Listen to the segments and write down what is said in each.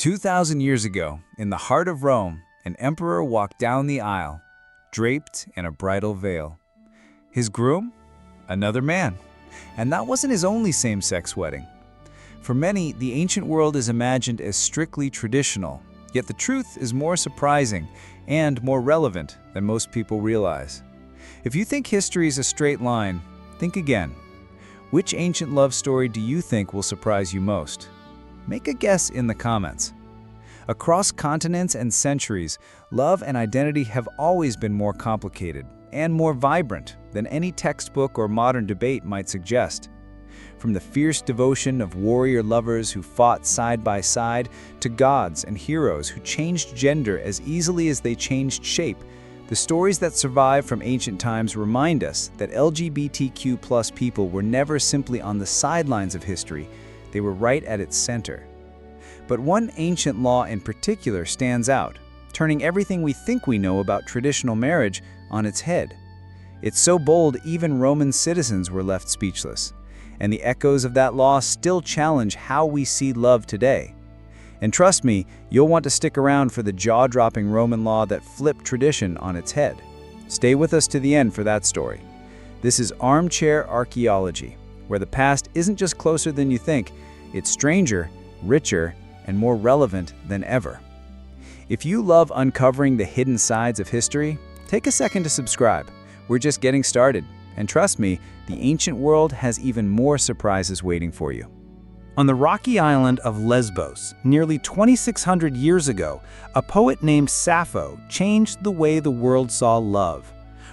2,000 years ago, in the heart of Rome, an emperor walked down the aisle, draped in a bridal veil. His groom? Another man. And that wasn't his only same-sex wedding. For many, the ancient world is imagined as strictly traditional, yet the truth is more surprising and more relevant than most people realize. If you think history is a straight line, think again. Which ancient love story do you think will surprise you most? Make a guess in the comments. Across continents and centuries, love and identity have always been more complicated and more vibrant than any textbook or modern debate might suggest. From the fierce devotion of warrior lovers who fought side by side to gods and heroes who changed gender as easily as they changed shape, the stories that survive from ancient times remind us that LGBTQ+ people were never simply on the sidelines of history. They were right at its center. But one ancient law in particular stands out, turning everything we think we know about traditional marriage on its head. It's so bold even Roman citizens were left speechless, and the echoes of that law still challenge how we see love today. And trust me, you'll want to stick around for the jaw-dropping Roman law that flipped tradition on its head. Stay with us to the end for that story. This is Armchair Archaeology, where the past isn't just closer than you think, it's stranger, richer, and more relevant than ever. If you love uncovering the hidden sides of history, take a second to subscribe. We're just getting started, and trust me, the ancient world has even more surprises waiting for you. On the rocky island of Lesbos, nearly 2,600 years ago, a poet named Sappho changed the way the world saw love.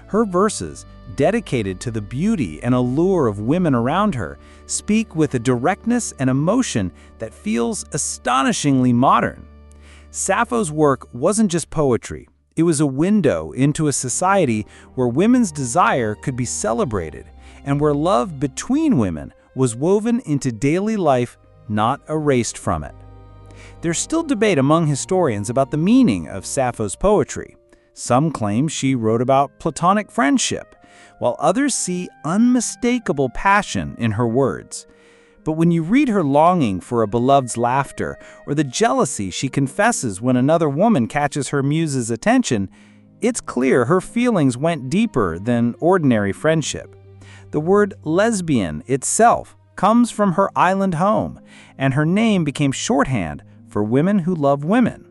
Her verses, dedicated to the beauty and allure of women around her, speak with a directness and emotion that feels astonishingly modern. Sappho's work wasn't just poetry. It was a window into a society where women's desire could be celebrated and where love between women was woven into daily life, not erased from it. There's still debate among historians about the meaning of Sappho's poetry. Some claim she wrote about platonic friendship, while others see unmistakable passion in her words. But when you read her longing for a beloved's laughter, or the jealousy she confesses when another woman catches her muse's attention, it's clear her feelings went deeper than ordinary friendship. The word lesbian itself comes from her island home, and her name became shorthand for women who love women.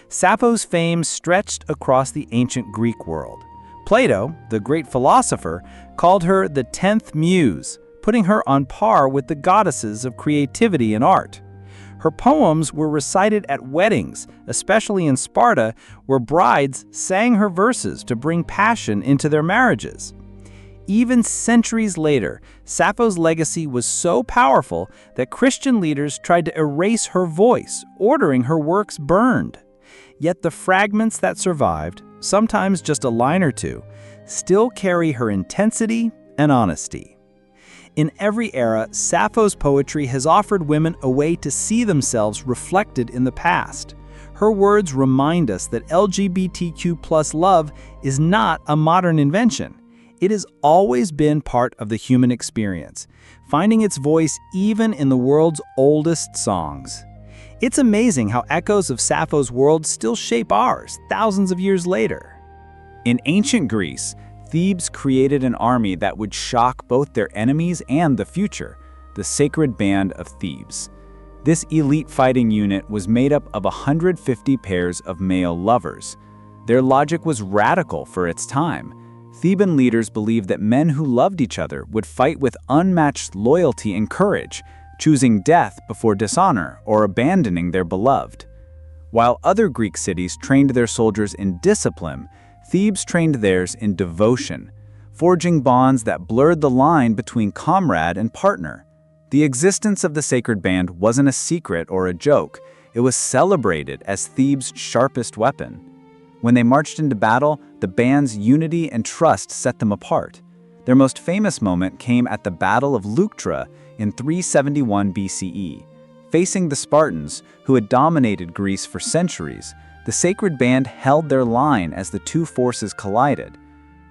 Sappho's fame stretched across the ancient Greek world. Plato, the great philosopher, called her the 10th muse, putting her on par with the goddesses of creativity and art. Her poems were recited at weddings, especially in Sparta, where brides sang her verses to bring passion into their marriages. Even centuries later, Sappho's legacy was so powerful that Christian leaders tried to erase her voice, ordering her works burned. Yet the fragments that survived, sometimes just a line or two, still carry her intensity and honesty. In every era, Sappho's poetry has offered women a way to see themselves reflected in the past. Her words remind us that LGBTQ+ love is not a modern invention. It has always been part of the human experience, finding its voice even in the world's oldest songs. It's amazing how echoes of Sappho's world still shape ours thousands of years later. In ancient Greece, Thebes created an army that would shock both their enemies and the future, the Sacred Band of Thebes. This elite fighting unit was made up of 150 pairs of male lovers. Their logic was radical for its time. Theban leaders believed that men who loved each other would fight with unmatched loyalty and courage, choosing death before dishonor or abandoning their beloved. While other Greek cities trained their soldiers in discipline, Thebes trained theirs in devotion, forging bonds that blurred the line between comrade and partner. The existence of the sacred band wasn't a secret or a joke. It was celebrated as Thebes' sharpest weapon. When they marched into battle, the band's unity and trust set them apart. Their most famous moment came at the Battle of Leuctra in 371 BCE. Facing the Spartans, who had dominated Greece for centuries, the sacred band held their line as the two forces collided.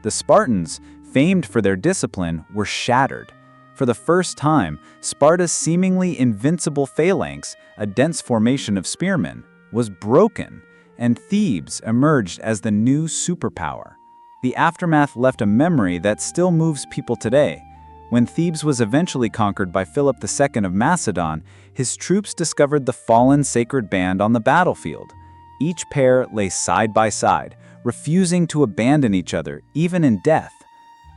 The Spartans, famed for their discipline, were shattered. For the first time, Sparta's seemingly invincible phalanx, a dense formation of spearmen, was broken, and Thebes emerged as the new superpower. The aftermath left a memory that still moves people today. When Thebes was eventually conquered by Philip II of Macedon, his troops discovered the fallen sacred band on the battlefield. Each pair lay side by side, refusing to abandon each other, even in death.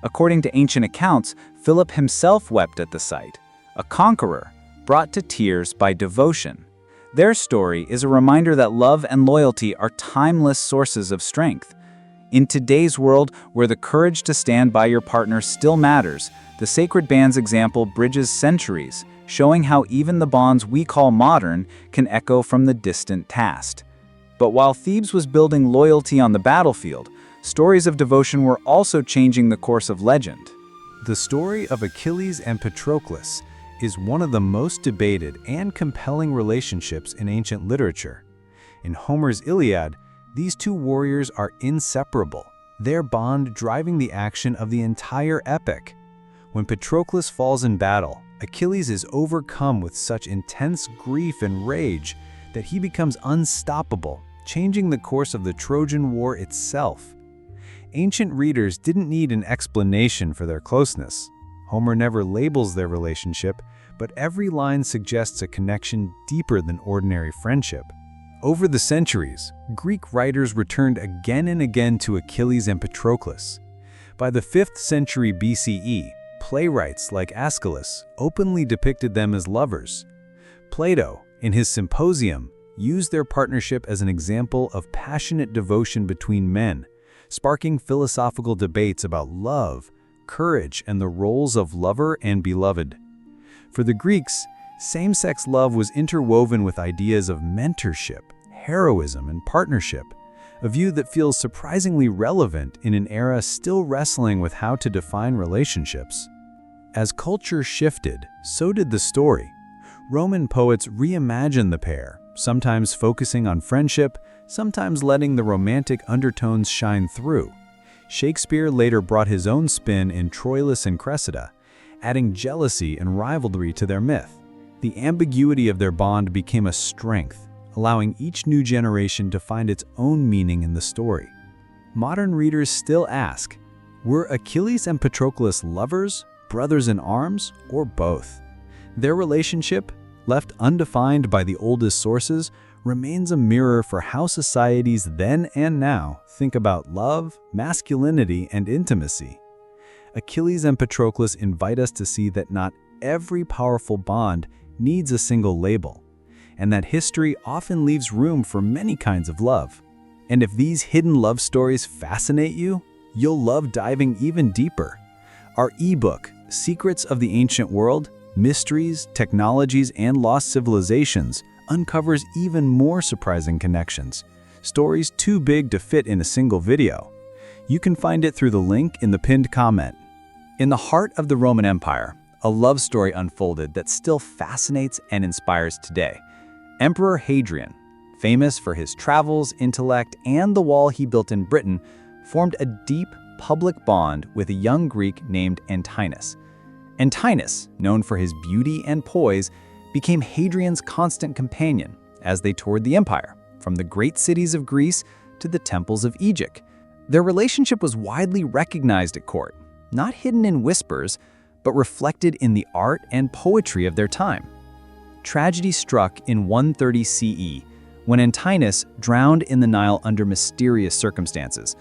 According to ancient accounts, Philip himself wept at the sight, a conqueror brought to tears by devotion. Their story is a reminder that love and loyalty are timeless sources of strength. In today's world, where the courage to stand by your partner still matters, the sacred band's example bridges centuries, showing how even the bonds we call modern can echo from the distant past. But while Thebes was building loyalty on the battlefield, stories of devotion were also changing the course of legend. The story of Achilles and Patroclus is one of the most debated and compelling relationships in ancient literature. In Homer's Iliad, these two warriors are inseparable, their bond driving the action of the entire epic. When Patroclus falls in battle, Achilles is overcome with such intense grief and rage that he becomes unstoppable, changing the course of the Trojan War itself. Ancient readers didn't need an explanation for their closeness. Homer never labels their relationship, but every line suggests a connection deeper than ordinary friendship. Over the centuries, Greek writers returned again and again to Achilles and Patroclus. By the 5th century BCE, playwrights like Aeschylus openly depicted them as lovers. Plato, in his Symposium, used their partnership as an example of passionate devotion between men, sparking philosophical debates about love, courage, and the roles of lover and beloved. For the Greeks, same-sex love was interwoven with ideas of mentorship, heroism, and partnership, a view that feels surprisingly relevant in an era still wrestling with how to define relationships. As culture shifted, so did the story. Roman poets reimagined the pair, sometimes focusing on friendship, sometimes letting the romantic undertones shine through. Shakespeare later brought his own spin in Troilus and Cressida, adding jealousy and rivalry to their myth. The ambiguity of their bond became a strength, allowing each new generation to find its own meaning in the story. Modern readers still ask, were Achilles and Patroclus lovers, brothers in arms, or both? Their relationship, left undefined by the oldest sources, remains a mirror for how societies then and now think about love, masculinity, and intimacy. Achilles and Patroclus invite us to see that not every powerful bond needs a single label, and that history often leaves room for many kinds of love. And if these hidden love stories fascinate you, you'll love diving even deeper. Our ebook, Secrets of the Ancient World, Mysteries, Technologies, and Lost Civilizations, uncovers even more surprising connections, stories too big to fit in a single video. You can find it through the link in the pinned comment. In the heart of the Roman Empire, a love story unfolded that still fascinates and inspires today. Emperor Hadrian, famous for his travels, intellect, and the wall he built in Britain, formed a deep public bond with a young Greek named Antinous. Antinous, known for his beauty and poise, became Hadrian's constant companion as they toured the empire, from the great cities of Greece to the temples of Egypt. Their relationship was widely recognized at court, not hidden in whispers, but reflected in the art and poetry of their time. Tragedy struck in 130 CE, when Antinous drowned in the Nile under mysterious circumstances.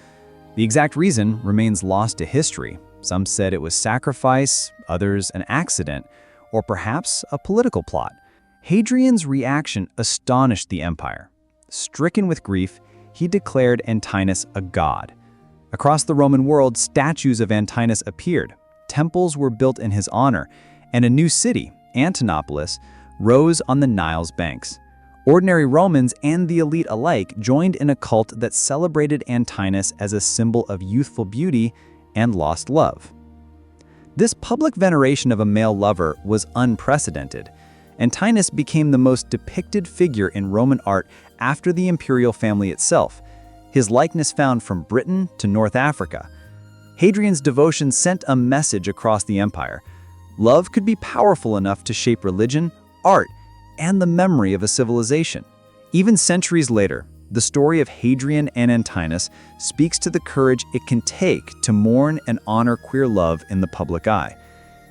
The exact reason remains lost to history. Some said it was sacrifice, others an accident, or perhaps a political plot. Hadrian's reaction astonished the empire. Stricken with grief, he declared Antinous a god. Across the Roman world, statues of Antinous appeared, temples were built in his honor, and a new city, Antinopolis, rose on the Nile's banks. Ordinary Romans and the elite alike joined in a cult that celebrated Antinous as a symbol of youthful beauty and lost love. This public veneration of a male lover was unprecedented. Antinous became the most depicted figure in Roman art after the imperial family itself, his likeness found from Britain to North Africa. Hadrian's devotion sent a message across the empire. Love could be powerful enough to shape religion, art, and the memory of a civilization. Even centuries later, the story of Hadrian and Antinous speaks to the courage it can take to mourn and honor queer love in the public eye.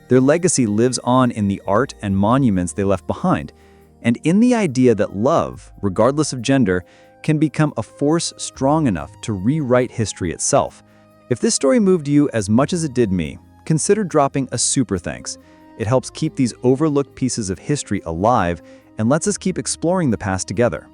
Their legacy lives on in the art and monuments they left behind, and in the idea that love, regardless of gender, can become a force strong enough to rewrite history itself. If this story moved you as much as it did me, consider dropping a super thanks. It helps keep these overlooked pieces of history alive and lets us keep exploring the past together.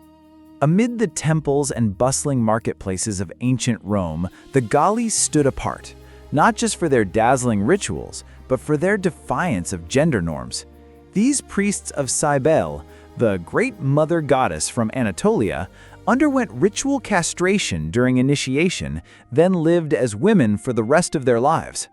Amid the temples and bustling marketplaces of ancient Rome, the Galli stood apart, not just for their dazzling rituals, but for their defiance of gender norms. These priests of Cybele, the great mother goddess from Anatolia, underwent ritual castration during initiation, then lived as women for the rest of their lives.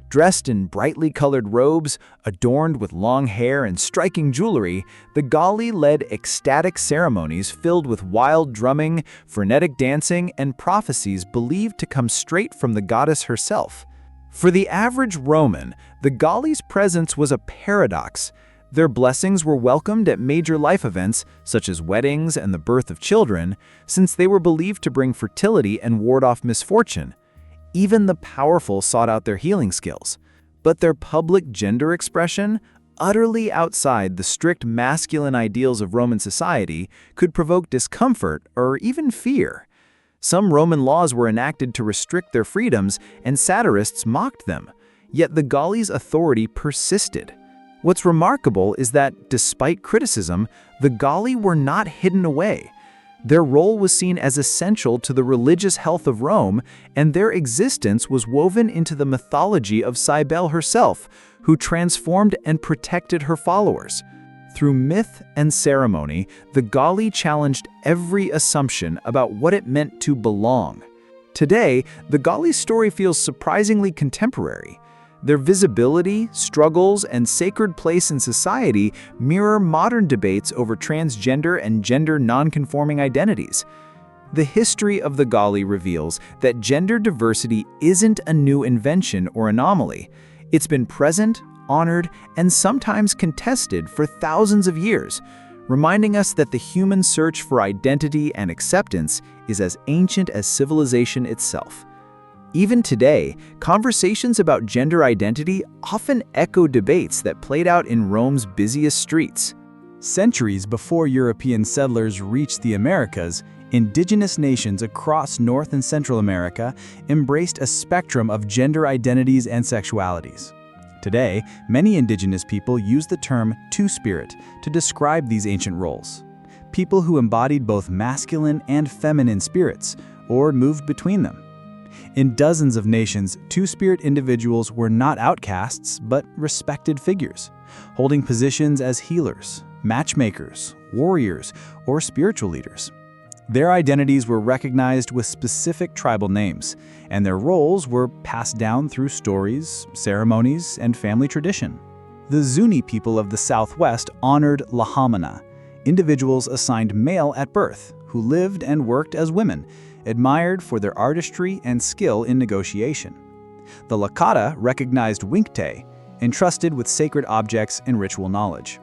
Dressed in brightly colored robes, adorned with long hair and striking jewelry, the Galli led ecstatic ceremonies filled with wild drumming, frenetic dancing, and prophecies believed to come straight from the goddess herself. For the average Roman, the Galli's presence was a paradox. Their blessings were welcomed at major life events, such as weddings and the birth of children, since they were believed to bring fertility and ward off misfortune. Even the powerful sought out their healing skills. But their public gender expression, utterly outside the strict masculine ideals of Roman society, could provoke discomfort or even fear. Some Roman laws were enacted to restrict their freedoms, and satirists mocked them. Yet the Galli's authority persisted. What's remarkable is that, despite criticism, the Galli were not hidden away. Their role was seen as essential to the religious health of Rome, and their existence was woven into the mythology of Cybele herself, who transformed and protected her followers. Through myth and ceremony, the Galli challenged every assumption about what it meant to belong. Today, the Galli's story feels surprisingly contemporary. Their visibility, struggles, and sacred place in society mirror modern debates over transgender and gender nonconforming identities. The history of the Galli reveals that gender diversity isn't a new invention or anomaly. It's been present, honored, and sometimes contested for thousands of years, reminding us that the human search for identity and acceptance is as ancient as civilization itself. Even today, conversations about gender identity often echo debates that played out in Rome's busiest streets. Centuries before European settlers reached the Americas, indigenous nations across North and Central America embraced a spectrum of gender identities and sexualities. Today, many indigenous people use the term two-spirit to describe these ancient roles. People who embodied both masculine and feminine spirits, or moved between them. In dozens of nations, two-spirit individuals were not outcasts, but respected figures, holding positions as healers, matchmakers, warriors, or spiritual leaders. Their identities were recognized with specific tribal names, and their roles were passed down through stories, ceremonies, and family tradition. The Zuni people of the Southwest honored Lahamana, individuals assigned male at birth, who lived and worked as women, admired for their artistry and skill in negotiation. The Lakota recognized Winkte, entrusted with sacred objects and ritual knowledge.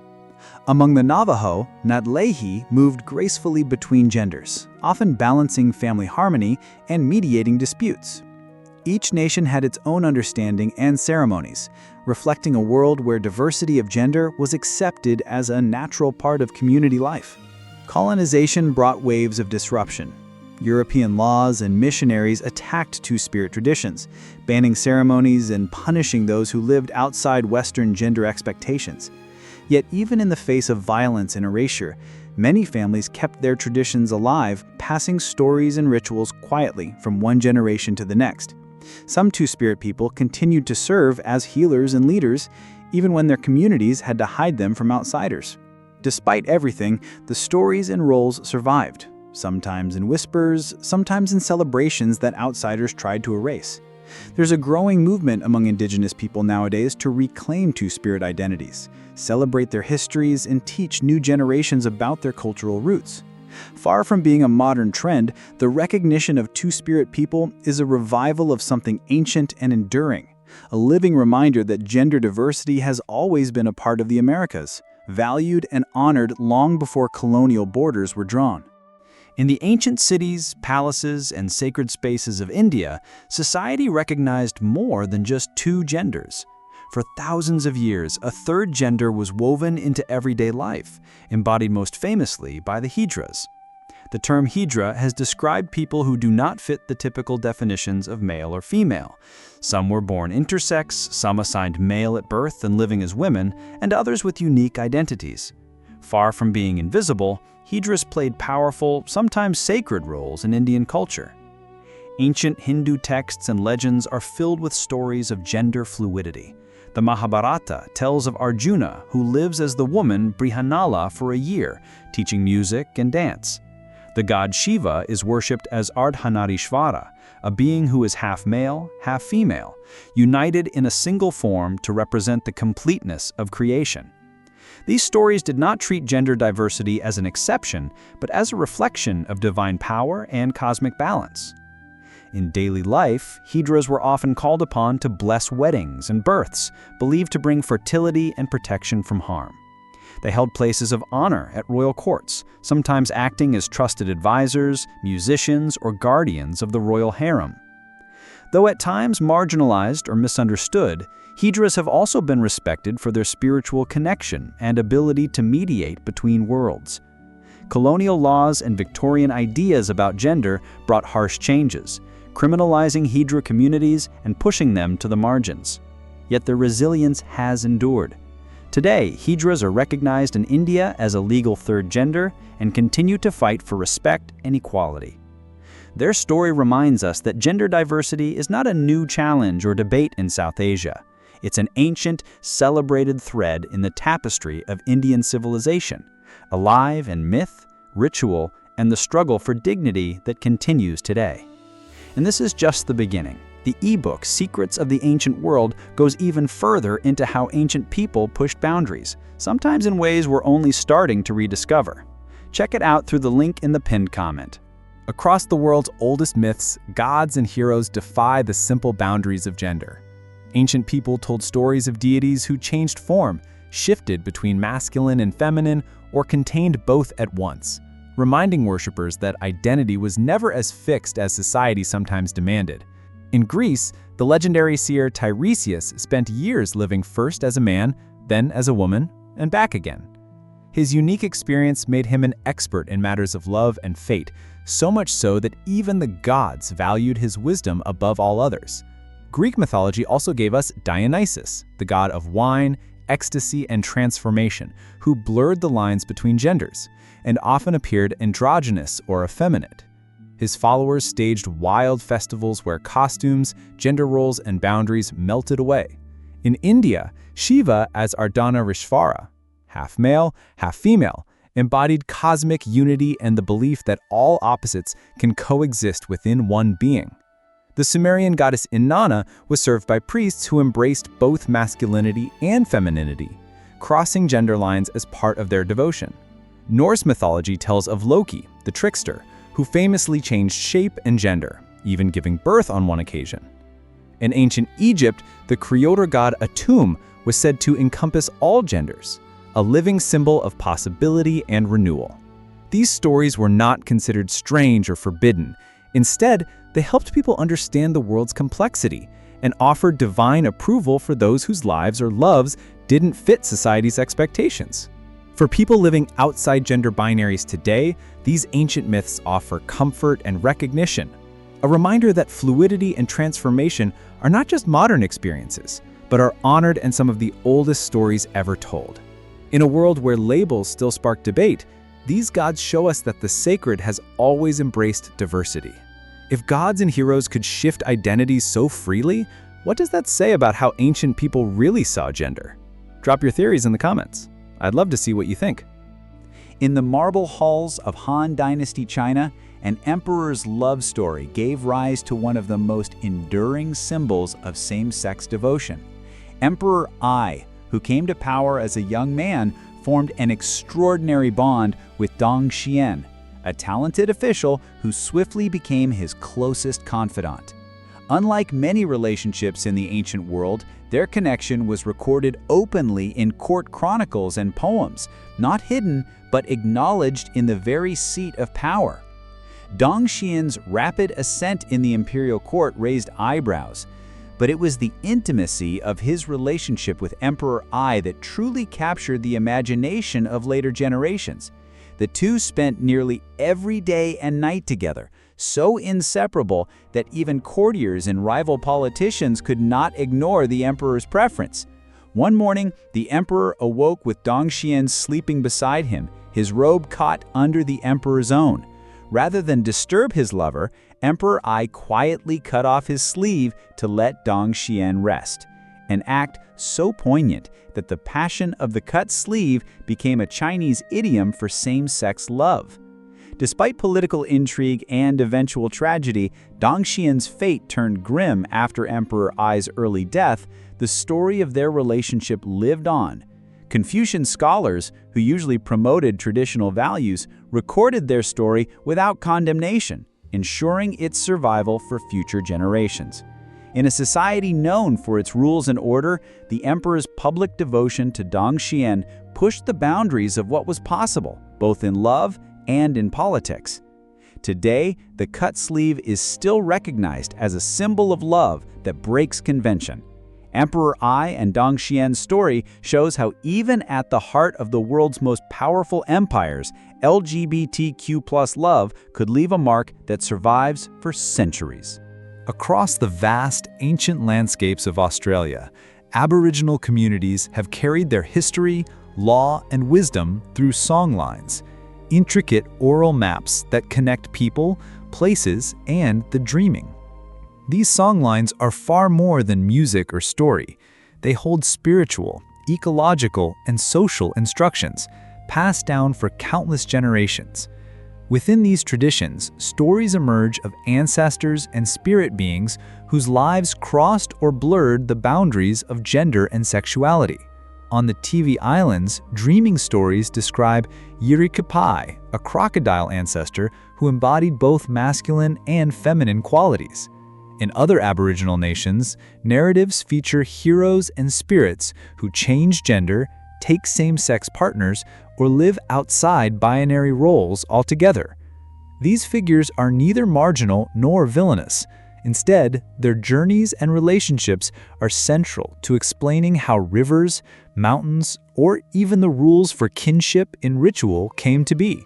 Among the Navajo, Natlehi moved gracefully between genders, often balancing family harmony and mediating disputes. Each nation had its own understanding and ceremonies, reflecting a world where diversity of gender was accepted as a natural part of community life. Colonization brought waves of disruption. European laws and missionaries attacked two-spirit traditions, banning ceremonies and punishing those who lived outside Western gender expectations. Yet even in the face of violence and erasure, many families kept their traditions alive, passing stories and rituals quietly from one generation to the next. Some two-spirit people continued to serve as healers and leaders, even when their communities had to hide them from outsiders. Despite everything, the stories and roles survived. Sometimes in whispers, sometimes in celebrations that outsiders tried to erase. There's a growing movement among indigenous people nowadays to reclaim two-spirit identities, celebrate their histories, and teach new generations about their cultural roots. Far from being a modern trend, the recognition of two-spirit people is a revival of something ancient and enduring, a living reminder that gender diversity has always been a part of the Americas, valued and honored long before colonial borders were drawn. In the ancient cities, palaces, and sacred spaces of India, society recognized more than just two genders. For thousands of years, a third gender was woven into everyday life, embodied most famously by the Hijras. The term Hijra has described people who do not fit the typical definitions of male or female. Some were born intersex, some assigned male at birth and living as women, and others with unique identities. Far from being invisible, Hijras played powerful, sometimes sacred roles in Indian culture. Ancient Hindu texts and legends are filled with stories of gender fluidity. The Mahabharata tells of Arjuna, who lives as the woman Brihanala for a year, teaching music and dance. The god Shiva is worshipped as Ardhanarishvara, a being who is half male, half female, united in a single form to represent the completeness of creation. These stories did not treat gender diversity as an exception, but as a reflection of divine power and cosmic balance. In daily life, Hijras were often called upon to bless weddings and births, believed to bring fertility and protection from harm. They held places of honor at royal courts, sometimes acting as trusted advisors, musicians, or guardians of the royal harem. Though at times marginalized or misunderstood, Hijras have also been respected for their spiritual connection and ability to mediate between worlds. Colonial laws and Victorian ideas about gender brought harsh changes, criminalizing Hijra communities and pushing them to the margins. Yet their resilience has endured. Today, Hijras are recognized in India as a legal third gender and continue to fight for respect and equality. Their story reminds us that gender diversity is not a new challenge or debate in South Asia. It's an ancient, celebrated thread in the tapestry of Indian civilization, alive in myth, ritual, and the struggle for dignity that continues today. And this is just the beginning. The ebook, Secrets of the Ancient World, goes even further into how ancient people pushed boundaries, sometimes in ways we're only starting to rediscover. Check it out through the link in the pinned comment. Across the world's oldest myths, gods and heroes defy the simple boundaries of gender. Ancient people told stories of deities who changed form, shifted between masculine and feminine, or contained both at once, reminding worshippers that identity was never as fixed as society sometimes demanded. In Greece, the legendary seer Tiresias spent years living first as a man, then as a woman, and back again. His unique experience made him an expert in matters of love and fate, so much so that even the gods valued his wisdom above all others. Greek mythology also gave us Dionysus, the god of wine, ecstasy, and transformation, who blurred the lines between genders, and often appeared androgynous or effeminate. His followers staged wild festivals where costumes, gender roles, and boundaries melted away. In India, Shiva as Ardhanarishvara, half male, half female, embodied cosmic unity and the belief that all opposites can coexist within one being. The Sumerian goddess Inanna was served by priests who embraced both masculinity and femininity, crossing gender lines as part of their devotion. Norse mythology tells of Loki, the trickster, who famously changed shape and gender, even giving birth on one occasion. In ancient Egypt, the creator god Atum was said to encompass all genders, a living symbol of possibility and renewal. These stories were not considered strange or forbidden. Instead, they helped people understand the world's complexity and offered divine approval for those whose lives or loves didn't fit society's expectations. For people living outside gender binaries today, these ancient myths offer comfort and recognition, a reminder that fluidity and transformation are not just modern experiences, but are honored in some of the oldest stories ever told. In a world where labels still spark debate, these gods show us that the sacred has always embraced diversity. If gods and heroes could shift identities so freely, what does that say about how ancient people really saw gender? Drop your theories in the comments. I'd love to see what you think. In the marble halls of Han Dynasty China, an emperor's love story gave rise to one of the most enduring symbols of same-sex devotion. Emperor Ai, who came to power as a young man, formed an extraordinary bond with Dong Xian, a talented official who swiftly became his closest confidant. Unlike many relationships in the ancient world, their connection was recorded openly in court chronicles and poems, not hidden but acknowledged in the very seat of power. Dong Xian's rapid ascent in the imperial court raised eyebrows, but it was the intimacy of his relationship with Emperor Ai that truly captured the imagination of later generations. The two spent nearly every day and night together, so inseparable that even courtiers and rival politicians could not ignore the emperor's preference. One morning, the emperor awoke with Dong Xian sleeping beside him, his robe caught under the emperor's own. Rather than disturb his lover, Emperor Ai quietly cut off his sleeve to let Dong Xian rest, an act so poignant that the passion of the cut sleeve became a Chinese idiom for same-sex love. Despite political intrigue and eventual tragedy, Dong Xian's fate turned grim after Emperor Ai's early death. The story of their relationship lived on. Confucian scholars, who usually promoted traditional values, recorded their story without condemnation, ensuring its survival for future generations. In a society known for its rules and order, the emperor's public devotion to Dong Xian pushed the boundaries of what was possible, both in love and in politics. Today, the cut sleeve is still recognized as a symbol of love that breaks convention. Emperor Ai and Dong Xian's story shows how even at the heart of the world's most powerful empires, LGBTQ+ love could leave a mark that survives for centuries. Across the vast, ancient landscapes of Australia, Aboriginal communities have carried their history, law, and wisdom through songlines, intricate oral maps that connect people, places, and the dreaming. These songlines are far more than music or story. They hold spiritual, ecological, and social instructions, passed down for countless generations. Within these traditions, stories emerge of ancestors and spirit beings whose lives crossed or blurred the boundaries of gender and sexuality. On the TV Islands, dreaming stories describe Yirikapai, a crocodile ancestor who embodied both masculine and feminine qualities. In other Aboriginal nations, narratives feature heroes and spirits who change gender, take same-sex partners, or live outside binary roles altogether. These figures are neither marginal nor villainous. Instead, their journeys and relationships are central to explaining how rivers, mountains, or even the rules for kinship in ritual came to be.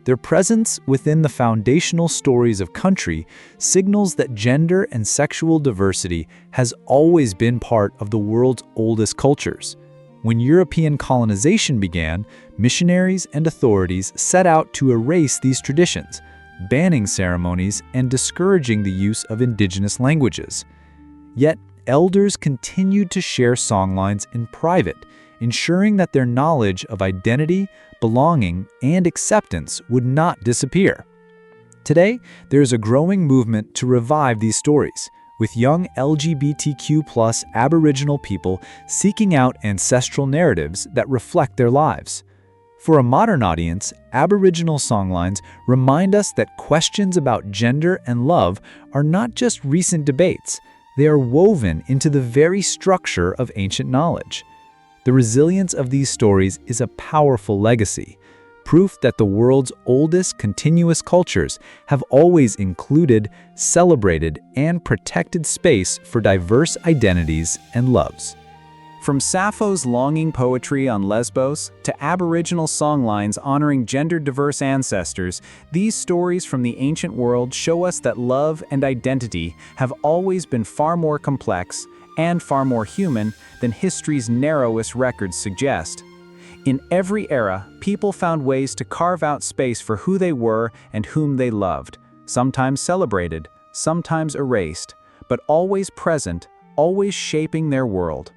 Their presence within the foundational stories of country signals that gender and sexual diversity has always been part of the world's oldest cultures. When European colonization began, missionaries and authorities set out to erase these traditions, banning ceremonies and discouraging the use of indigenous languages. Yet, elders continued to share songlines in private, ensuring that their knowledge of identity, belonging, and acceptance would not disappear. Today, there is a growing movement to revive these stories, with young LGBTQ+ Aboriginal people seeking out ancestral narratives that reflect their lives. For a modern audience, Aboriginal songlines remind us that questions about gender and love are not just recent debates, they are woven into the very structure of ancient knowledge. The resilience of these stories is a powerful legacy, proof that the world's oldest continuous cultures have always included, celebrated, and protected space for diverse identities and loves. From Sappho's longing poetry on Lesbos to Aboriginal songlines honoring gender-diverse ancestors, these stories from the ancient world show us that love and identity have always been far more complex and far more human than history's narrowest records suggest. In every era, people found ways to carve out space for who they were and whom they loved, sometimes celebrated, sometimes erased, but always present, always shaping their world.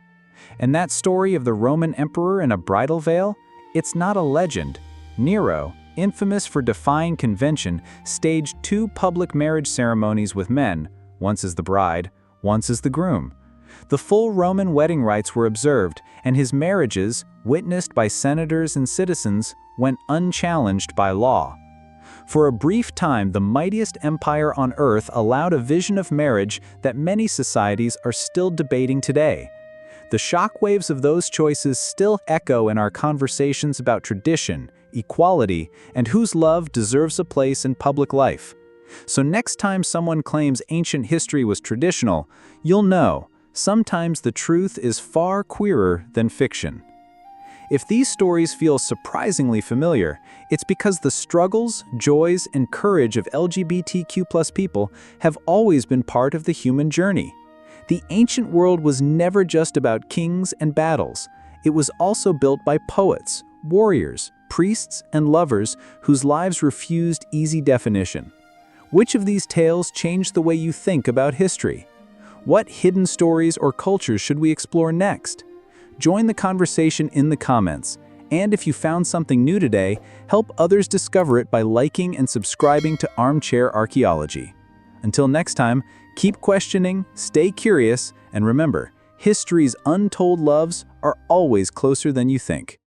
And that story of the Roman emperor in a bridal veil? It's not a legend. Nero, infamous for defying convention, staged 2 public marriage ceremonies with men, once as the bride, once as the groom. The full Roman wedding rites were observed, and his marriages, witnessed by senators and citizens, went unchallenged by law. For a brief time, the mightiest empire on earth allowed a vision of marriage that many societies are still debating today. The shockwaves of those choices still echo in our conversations about tradition, equality, and whose love deserves a place in public life. So next time someone claims ancient history was traditional, you'll know, sometimes the truth is far queerer than fiction. If these stories feel surprisingly familiar, it's because the struggles, joys, and courage of LGBTQ+ people have always been part of the human journey. The ancient world was never just about kings and battles. It was also built by poets, warriors, priests, and lovers whose lives refused easy definition. Which of these tales changed the way you think about history? What hidden stories or cultures should we explore next? Join the conversation in the comments. And if you found something new today, help others discover it by liking and subscribing to Armchair Archaeology. Until next time, keep questioning, stay curious, and remember, history's untold loves are always closer than you think.